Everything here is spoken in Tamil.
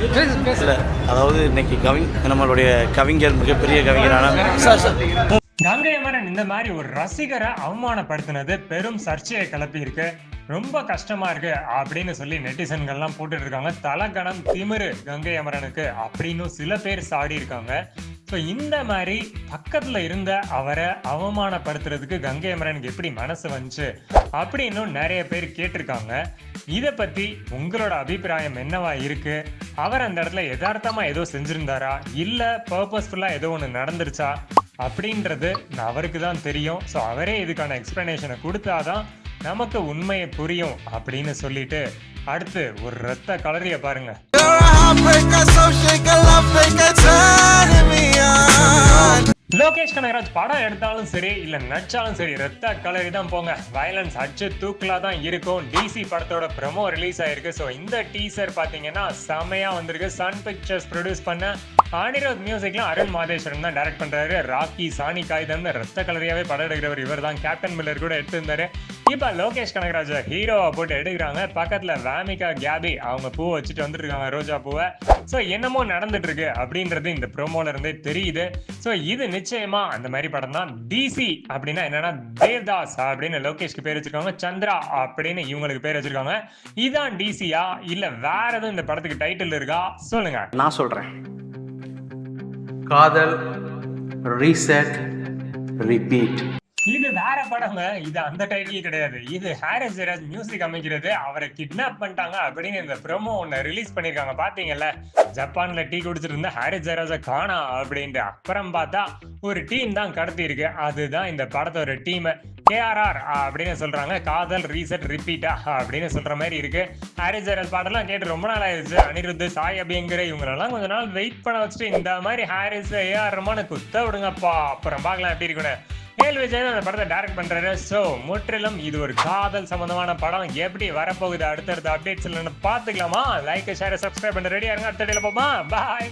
இல்லை, அதாவது இன்னைக்கு நம்மளுடைய கவிஞர் மிகப்பெரிய கவிஞரான கங்கை அமரன் இந்த மாதிரி ஒரு ரசிகரை அவமானப்படுத்தினது பெரும் சர்ச்சையை கிளப்பி இருக்கு. ரொம்ப கஷ்டமா இருக்கு அப்படின்னு சொல்லி நெட்டிசன்கள்லாம் போட்டுட்டு இருக்காங்க. தலகணம் திமிரு கங்கை அமரனுக்கு அப்படின்னு சில பேர் சாடி இருக்காங்க. ஸோ இந்த மாதிரி பக்கத்துல இருந்த அவரை அவமானப்படுத்துறதுக்கு கங்கை அமரனுக்கு எப்படி மனசு வந்துச்சு அப்படின்னு நிறைய பேர் கேட்டிருக்காங்க. இதை பத்தி உங்களோட அபிப்பிராயம் என்னவா இருக்கு? அவர் அந்த இடத்துல யதார்த்தமா ஏதோ செஞ்சிருந்தாரா, இல்ல பர்பஸ்ஃபுல்லா ஏதோ ஒன்று நடந்துருச்சா அப்படின்றது அவருக்கு தான் தெரியும். ஸோ அவரே இதுக்கான எக்ஸ்பிளனேஷனை கொடுத்தாதான் நமக்கு உண்மையை புரியும் அப்படின்னு சொல்லிட்டு அடுத்து ஒரு ரத்த கலரிய பாருங்க. லோகேஷ் கனகராஜ் படம் எடுத்தாலும் சரி இல்ல நடிச்சாலும் சரி ரத்த கலரி தான் போங்க. வயலன்ஸ் அடிச்சு தூக்கலா தான் இருக்கும். டிசி படத்தோட ப்ரோமோ ரிலீஸ் ஆயிருக்கு. ஸோ இந்த டீசர் பாத்தீங்கன்னா செமையா வந்திருக்கு. சன் பிக்சர்ஸ் ப்ரொடியூஸ் பண்ண அனிருத் மியூசிக்ல அருண் மாதேஸ்வரன் தான் டைரக்ட் பண்றாரு. ராக்கி சாணி காய்தான் ரத்த கலரியாவே படம் எடுக்கிறவர் இவர் தான். கேப்டன் மில்லர் கூட எடுத்திருந்தாரு. இப்ப லோகேஷ் கனகராஜ் ஹீரோவா போட்டு எடுக்கிறாங்க. பக்கத்துல வேமிகா கேபி அவங்க பூ வச்சுட்டு வந்துட்டு இருக்காங்க, ரோஜா பூவை. ஸோ என்னமோ நடந்துட்டு இருக்கு அப்படின்றது இந்த ப்ரோமோல இருந்தே தெரியுது. ஸோ இது நிச்சயமா அந்த மாதிரி படம் தான். டிசி அப்படின்னா என்னன்னா தேவ்தாஸ் அப்படின்னு லோகேஷ்க்கு பேர் வச்சிருக்காங்க, சந்திரா அப்படின்னு இவங்களுக்கு பேர் வச்சிருக்காங்க. இதான் டிசியா இல்ல வேற எதுவும் இந்த படத்துக்கு டைட்டில் இருக்கா சொல்லுங்க. நான் சொல்றேன், காதல் ரீசெட் ரிப்பீட். இது வேற படங்க. இது அந்த டைட்டில் கிடையாது. இது ஹாரிஸ் ஜெயராஜ் மியூசிக் அமைக்கிறது. அவரை கிட்னாப் பண்ணிட்டாங்க அப்படின்னு இந்த ப்ரோமோ ஒன்னு ரிலீஸ் பண்ணிருக்காங்க. பாத்தீங்கல்ல, ஜப்பான்ல டீ குடிச்சிட்டு இருந்த ஹாரிஸ் ஜெயராஜ காணா அப்படின்ட்டு. அப்புறம் பார்த்தா ஒரு டீம் தான் கடத்தி இருக்கு. அதுதான் இந்த படத்தோட டீம். KRR அப்படின்னு சொல்றாங்க. காதல் ரீசெட் ரிப்பீட்டா அப்படின்னு சொல்ற மாதிரி இருக்கு. ஹாரிஸ் ஜெயராஜ் பாட்டெல்லாம் கேட்டு ரொம்ப நாள் ஆயிடுச்சு. அனிருத், சாய் அபியங்கர் இவங்களெல்லாம் கொஞ்ச நாள் வெயிட் பண்ண வச்சுட்டு இந்த மாதிரி ஹாரிஸ் AR ரஹ்மான் குத்த விடுங்கப்பா, அப்புறம் பார்க்கலாம் எப்படி இருக்குன்னு. ஏல் விஜய் அந்த படத்தை டைரக்ட் பண்றாரு. ஸோ முற்றிலும் இது ஒரு காதல் சம்பந்தமான படம். எப்படி வரப்போகுது அடுத்தடுத்த அப்டேட்ஸ் இல்லைன்னு பார்த்துக்கலாமா? லைக் ஷேர் சப்ஸ்கிரைப் பண்ண ரெடியா இருங்க. அடுத்த போமா. பாய்.